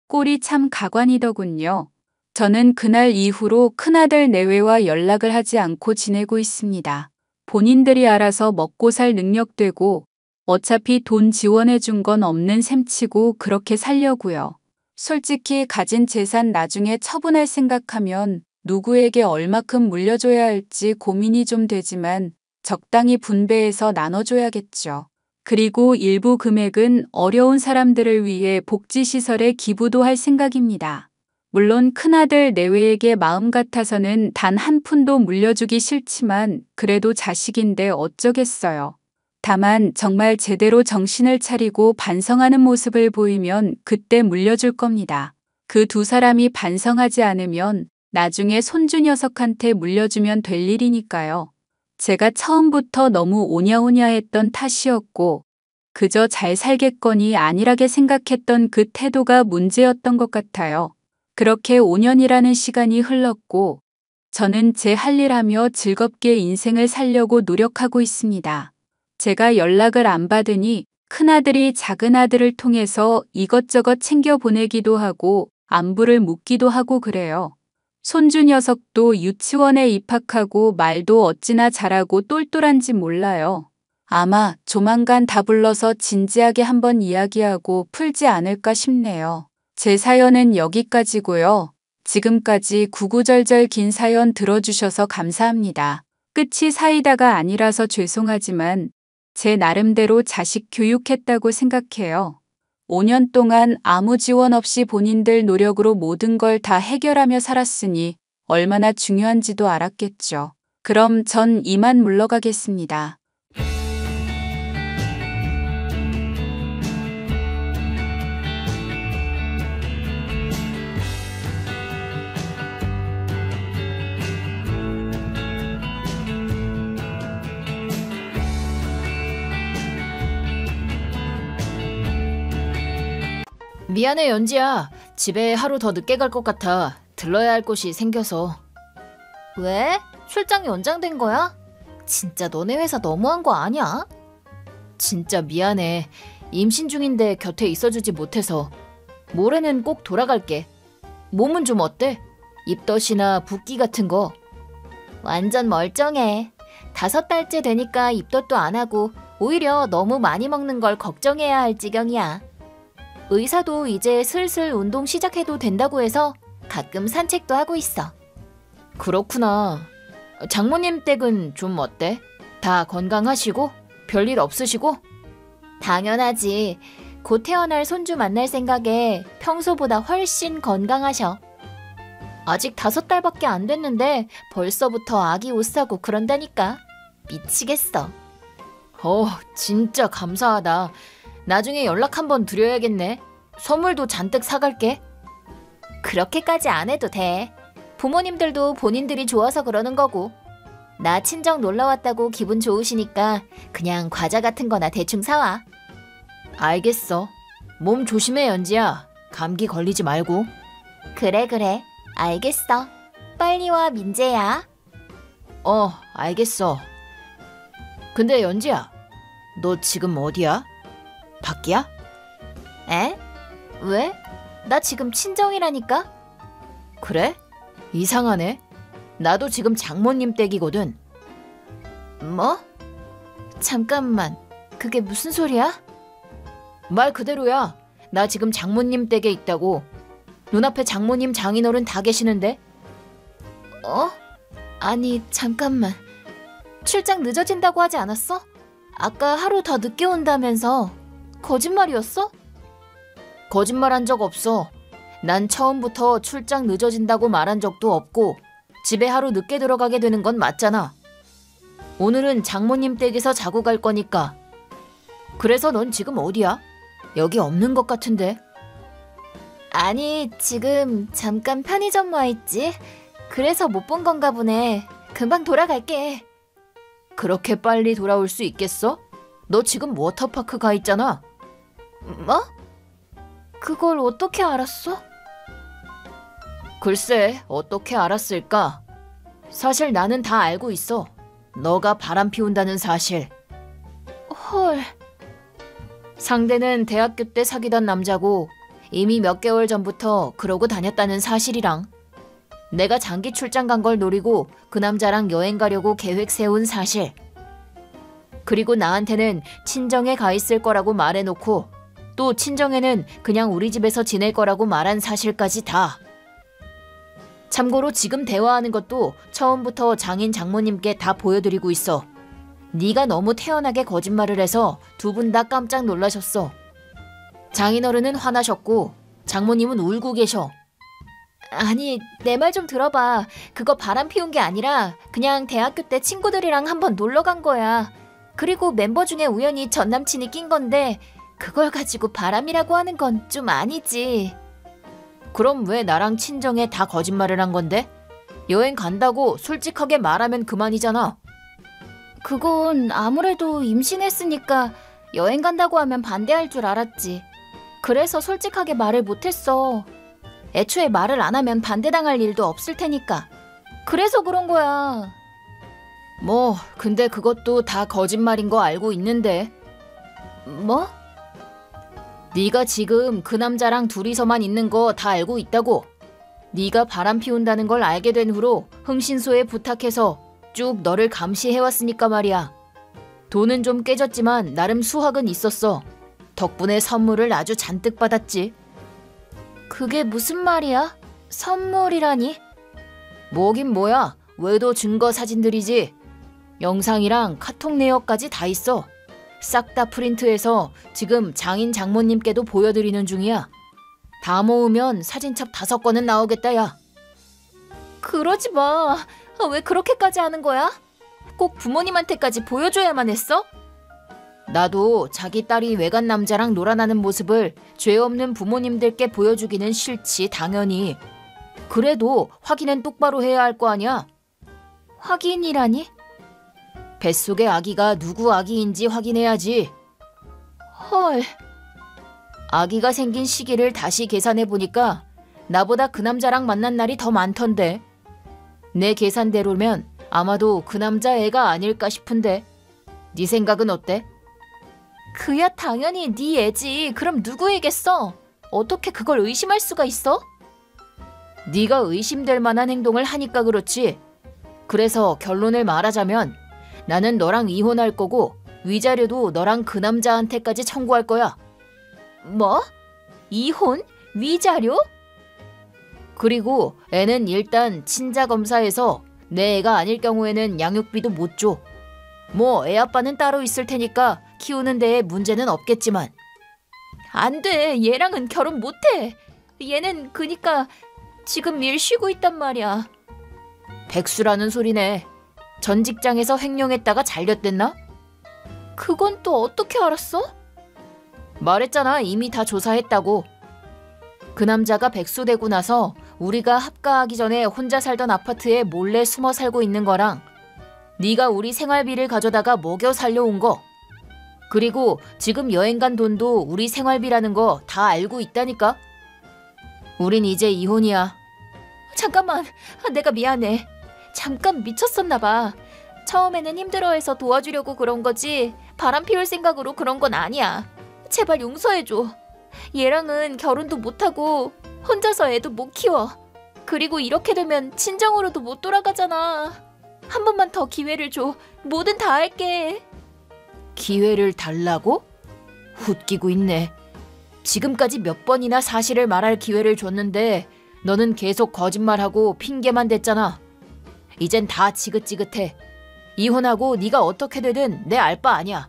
꼴이 참 가관이더군요. 저는 그날 이후로 큰아들 내외와 연락을 하지 않고 지내고 있습니다. 본인들이 알아서 먹고 살 능력 되고 어차피 돈 지원해 준 건 없는 셈치고 그렇게 살려고요. 솔직히 가진 재산 나중에 처분할 생각하면 누구에게 얼마큼 물려줘야 할지 고민이 좀 되지만 적당히 분배해서 나눠줘야겠죠. 그리고 일부 금액은 어려운 사람들을 위해 복지시설에 기부도 할 생각입니다. 물론 큰아들 내외에게 마음 같아서는 단 한 푼도 물려주기 싫지만 그래도 자식인데 어쩌겠어요. 다만 정말 제대로 정신을 차리고 반성하는 모습을 보이면 그때 물려줄 겁니다. 그 두 사람이 반성하지 않으면 나중에 손주 녀석한테 물려주면 될 일이니까요. 제가 처음부터 너무 오냐오냐했던 탓이었고 그저 잘 살겠거니 안일하게 생각했던 그 태도가 문제였던 것 같아요. 그렇게 5년이라는 시간이 흘렀고 저는 제 할 일 하며 즐겁게 인생을 살려고 노력하고 있습니다. 제가 연락을 안 받으니 큰아들이 작은아들을 통해서 이것저것 챙겨 보내기도 하고 안부를 묻기도 하고 그래요. 손주 녀석도 유치원에 입학하고 말도 어찌나 잘하고 똘똘한지 몰라요. 아마 조만간 다 불러서 진지하게 한번 이야기하고 풀지 않을까 싶네요. 제 사연은 여기까지고요. 지금까지 구구절절 긴 사연 들어주셔서 감사합니다. 끝이 사이다가 아니라서 죄송하지만 제 나름대로 자식 교육했다고 생각해요. 5년 동안 아무 지원 없이 본인들 노력으로 모든 걸 다 해결하며 살았으니 얼마나 중요한지도 알았겠죠. 그럼 전 이만 물러가겠습니다. 미안해, 연지야. 집에 하루 더 늦게 갈 것 같아. 들러야 할 곳이 생겨서. 왜? 출장 연장된 거야? 진짜 너네 회사 너무한 거 아니야? 진짜 미안해. 임신 중인데 곁에 있어주지 못해서. 모레는 꼭 돌아갈게. 몸은 좀 어때? 입덧이나 붓기 같은 거. 완전 멀쩡해. 5달째 되니까 입덧도 안 하고 오히려 너무 많이 먹는 걸 걱정해야 할 지경이야. 의사도 이제 슬슬 운동 시작해도 된다고 해서 가끔 산책도 하고 있어. 그렇구나. 장모님 댁은 좀 어때? 다 건강하시고? 별일 없으시고? 당연하지. 곧 태어날 손주 만날 생각에 평소보다 훨씬 건강하셔. 아직 5달밖에 안 됐는데 벌써부터 아기 옷 사고 그런다니까. 미치겠어. 진짜 감사하다. 나중에 연락 한번 드려야겠네. 선물도 잔뜩 사갈게. 그렇게까지 안 해도 돼. 부모님들도 본인들이 좋아서 그러는 거고. 나 친정 놀러 왔다고 기분 좋으시니까 그냥 과자 같은 거나 대충 사와. 알겠어. 몸 조심해, 연지야. 감기 걸리지 말고. 그래. 알겠어. 빨리 와, 민재야. 알겠어. 근데 연지야, 너 지금 어디야? 밖이야? 에? 왜? 나 지금 친정이라니까? 그래? 이상하네. 나도 지금 장모님 댁이거든. 뭐? 잠깐만, 그게 무슨 소리야? 말 그대로야. 나 지금 장모님 댁에 있다고. 눈앞에 장모님 장인어른 다 계시는데? 아니, 잠깐만. 출장 늦어진다고 하지 않았어? 아까 하루 더 늦게 온다면서. 거짓말이었어? 거짓말한 적 없어. 난 처음부터 출장 늦어진다고 말한 적도 없고 집에 하루 늦게 들어가게 되는 건 맞잖아. 오늘은 장모님 댁에서 자고 갈 거니까. 그래서 넌 지금 어디야? 여기 없는 것 같은데. 아니, 지금 잠깐 편의점 와 있지. 그래서 못 본 건가 보네. 금방 돌아갈게. 그렇게 빨리 돌아올 수 있겠어? 너 지금 워터파크 가 있잖아. 뭐? 그걸 어떻게 알았어? 글쎄, 어떻게 알았을까? 사실 나는 다 알고 있어. 너가 바람 피운다는 사실. 헐. 상대는 대학교 때 사귀던 남자고 이미 몇 개월 전부터 그러고 다녔다는 사실이랑 내가 장기 출장 간 걸 노리고 그 남자랑 여행 가려고 계획 세운 사실. 그리고 나한테는 친정에 가 있을 거라고 말해놓고 또 친정에는 그냥 우리 집에서 지낼 거라고 말한 사실까지 다. 참고로 지금 대화하는 것도 처음부터 장인 장모님께 다 보여드리고 있어. 네가 너무 태연하게 거짓말을 해서 두 분 다 깜짝 놀라셨어. 장인어른은 화나셨고 장모님은 울고 계셔. 아니, 내 말 좀 들어봐. 그거 바람 피운 게 아니라 그냥 대학교 때 친구들이랑 한번 놀러 간 거야. 그리고 멤버 중에 우연히 전 남친이 낀 건데 그걸 가지고 바람이라고 하는 건 좀 아니지. 그럼 왜 나랑 친정에 다 거짓말을 한 건데? 여행 간다고 솔직하게 말하면 그만이잖아. 그건 아무래도 임신했으니까 여행 간다고 하면 반대할 줄 알았지. 그래서 솔직하게 말을 못했어. 애초에 말을 안 하면 반대당할 일도 없을 테니까. 그래서 그런 거야. 뭐 근데 그것도 다 거짓말인 거 알고 있는데. 뭐? 네가 지금 그 남자랑 둘이서만 있는 거 다 알고 있다고. 네가 바람 피운다는 걸 알게 된 후로 흥신소에 부탁해서 쭉 너를 감시해왔으니까 말이야. 돈은 좀 깨졌지만 나름 수확은 있었어. 덕분에 선물을 아주 잔뜩 받았지. 그게 무슨 말이야? 선물이라니? 뭐긴 뭐야. 외도 증거 사진들이지. 영상이랑 카톡 내역까지 다 있어. 싹 다 프린트해서 지금 장인 장모님께도 보여드리는 중이야. 다 모으면 사진첩 5건은 나오겠다, 야. 그러지 마. 왜 그렇게까지 하는 거야? 꼭 부모님한테까지 보여줘야만 했어? 나도 자기 딸이 외간 남자랑 놀아나는 모습을 죄 없는 부모님들께 보여주기는 싫지, 당연히. 그래도 확인은 똑바로 해야 할 거 아니야. 확인이라니? 뱃속의 아기가 누구 아기인지 확인해야지. 헐. 아기가 생긴 시기를 다시 계산해보니까 나보다 그 남자랑 만난 날이 더 많던데. 내 계산대로면 아마도 그 남자 애가 아닐까 싶은데 네 생각은 어때? 그야 당연히 네 애지. 그럼 누구이겠어? 어떻게 그걸 의심할 수가 있어? 네가 의심될 만한 행동을 하니까 그렇지. 그래서 결론을 말하자면 나는 너랑 이혼할 거고 위자료도 너랑 그 남자한테까지 청구할 거야. 뭐? 이혼? 위자료? 그리고 애는 일단 친자 검사에서 내 애가 아닐 경우에는 양육비도 못 줘. 뭐 애 아빠는 따로 있을 테니까 키우는 데에 문제는 없겠지만. 안 돼. 얘랑은 결혼 못 해. 얘는 그니까 지금 일 쉬고 있단 말이야. 백수라는 소리네. 전 직장에서 횡령했다가 잘렸댔나? 그건 또 어떻게 알았어? 말했잖아. 이미 다 조사했다고. 그 남자가 백수 되고 나서 우리가 합가하기 전에 혼자 살던 아파트에 몰래 숨어 살고 있는 거랑 네가 우리 생활비를 가져다가 먹여 살려온 거, 그리고 지금 여행 간 돈도 우리 생활비라는 거 다 알고 있다니까. 우린 이제 이혼이야. 잠깐만. 내가 미안해. 잠깐 미쳤었나 봐. 처음에는 힘들어해서 도와주려고 그런 거지 바람 피울 생각으로 그런 건 아니야. 제발 용서해줘. 얘랑은 결혼도 못하고 혼자서 애도 못 키워. 그리고 이렇게 되면 친정으로도 못 돌아가잖아. 한 번만 더 기회를 줘. 뭐든 다 할게. 기회를 달라고? 웃기고 있네. 지금까지 몇 번이나 사실을 말할 기회를 줬는데 너는 계속 거짓말하고 핑계만 댔잖아. 이젠 다 지긋지긋해. 이혼하고 네가 어떻게 되든 내 알 바 아니야.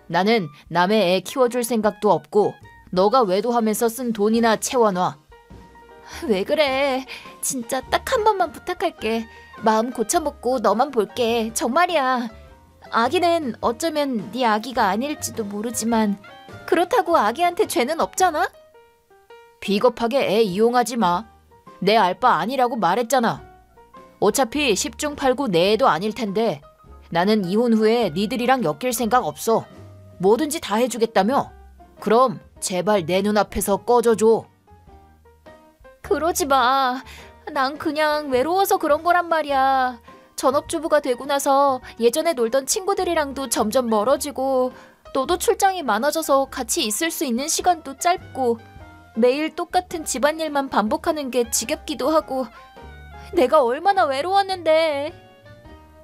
나는 남의 애 키워줄 생각도 없고 너가 외도하면서 쓴 돈이나 채워놔. 왜 그래. 진짜 딱 한 번만 부탁할게. 마음 고쳐먹고 너만 볼게. 정말이야. 아기는 어쩌면 네 아기가 아닐지도 모르지만 그렇다고 아기한테 죄는 없잖아? 비겁하게 애 이용하지 마. 내 알 바 아니라고 말했잖아. 어차피 10중 8구 내 애도 아닐 텐데 나는 이혼 후에 니들이랑 엮일 생각 없어. 뭐든지 다 해주겠다며? 그럼 제발 내 눈앞에서 꺼져줘. 그러지 마. 난 그냥 외로워서 그런 거란 말이야. 전업주부가 되고 나서 예전에 놀던 친구들이랑도 점점 멀어지고 너도 출장이 많아져서 같이 있을 수 있는 시간도 짧고 매일 똑같은 집안일만 반복하는 게 지겹기도 하고 내가 얼마나 외로웠는데.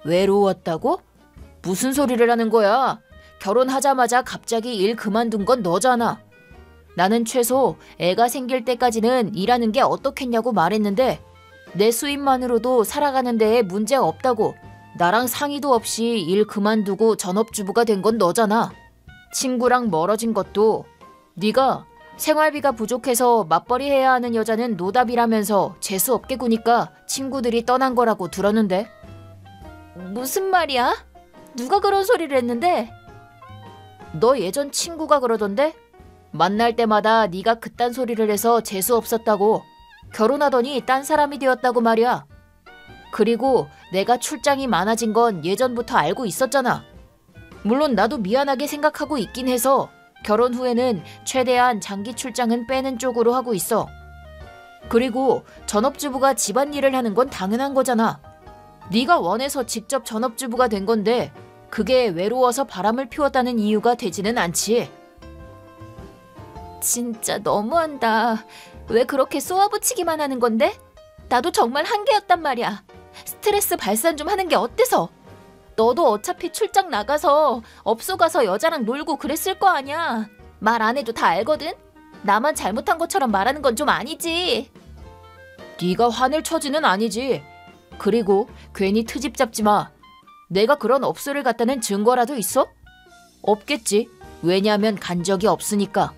외로웠다고? 무슨 소리를 하는 거야? 결혼하자마자 갑자기 일 그만둔 건 너잖아. 나는 최소 애가 생길 때까지는 일하는 게 어떻겠냐고 말했는데 내 수입만으로도 살아가는 데에 문제 없다고 나랑 상의도 없이 일 그만두고 전업주부가 된 건 너잖아. 친구랑 멀어진 것도 네가 생활비가 부족해서 맞벌이 해야 하는 여자는 노답이라면서 재수없게 구니까 친구들이 떠난 거라고 들었는데. 무슨 말이야? 누가 그런 소리를 했는데? 너 예전 친구가 그러던데? 만날 때마다 네가 그딴 소리를 해서 재수없었다고. 결혼하더니 딴 사람이 되었다고 말이야. 그리고 내가 출장이 많아진 건 예전부터 알고 있었잖아. 물론 나도 미안하게 생각하고 있긴 해서 결혼 후에는 최대한 장기 출장은 빼는 쪽으로 하고 있어. 그리고 전업주부가 집안일을 하는 건 당연한 거잖아. 네가 원해서 직접 전업주부가 된 건데 그게 외로워서 바람을 피웠다는 이유가 되지는 않지. 진짜 너무한다. 왜 그렇게 쏘아붙이기만 하는 건데? 나도 정말 한계였단 말이야. 스트레스 발산 좀 하는 게 어때서? 너도 어차피 출장 나가서 업소 가서 여자랑 놀고 그랬을 거 아니야. 말 안 해도 다 알거든? 나만 잘못한 것처럼 말하는 건 좀 아니지. 네가 화낼 처지는 아니지. 그리고 괜히 트집 잡지 마. 내가 그런 업소를 갔다는 증거라도 있어? 없겠지. 왜냐하면 간 적이 없으니까.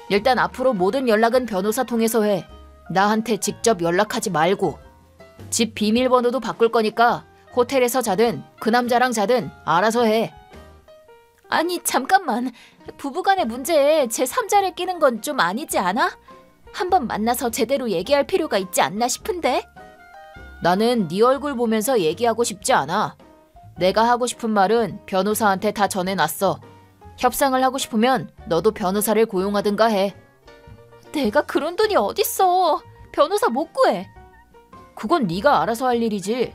일단 앞으로 모든 연락은 변호사 통해서 해. 나한테 직접 연락하지 말고. 집 비밀번호도 바꿀 거니까 호텔에서 자든 그 남자랑 자든 알아서 해. 아니 잠깐만. 부부간의 문제에 제3자를 끼는 건 좀 아니지 않아? 한번 만나서 제대로 얘기할 필요가 있지 않나 싶은데? 나는 네 얼굴 보면서 얘기하고 싶지 않아. 내가 하고 싶은 말은 변호사한테 다 전해놨어. 협상을 하고 싶으면 너도 변호사를 고용하든가 해. 내가 그런 돈이 어딨어. 변호사 못 구해. 그건 네가 알아서 할 일이지.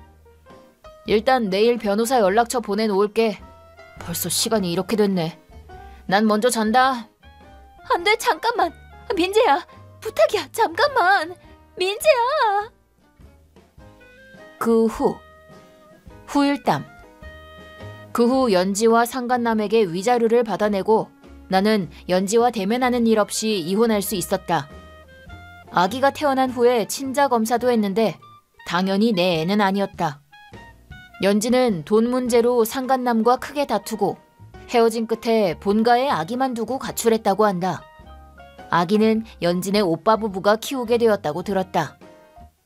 일단 내일 변호사 연락처 보내놓을게. 벌써 시간이 이렇게 됐네. 난 먼저 잔다. 안 돼, 잠깐만. 민재야, 부탁이야, 잠깐만. 민재야. 그 후. 후일담. 그 후 연지와 상간남에게 위자료를 받아내고 나는 연지와 대면하는 일 없이 이혼할 수 있었다. 아기가 태어난 후에 친자 검사도 했는데 당연히 내 애는 아니었다. 연지는 돈 문제로 상간남과 크게 다투고 헤어진 끝에 본가에 아기만 두고 가출했다고 한다. 아기는 연진의 오빠 부부가 키우게 되었다고 들었다.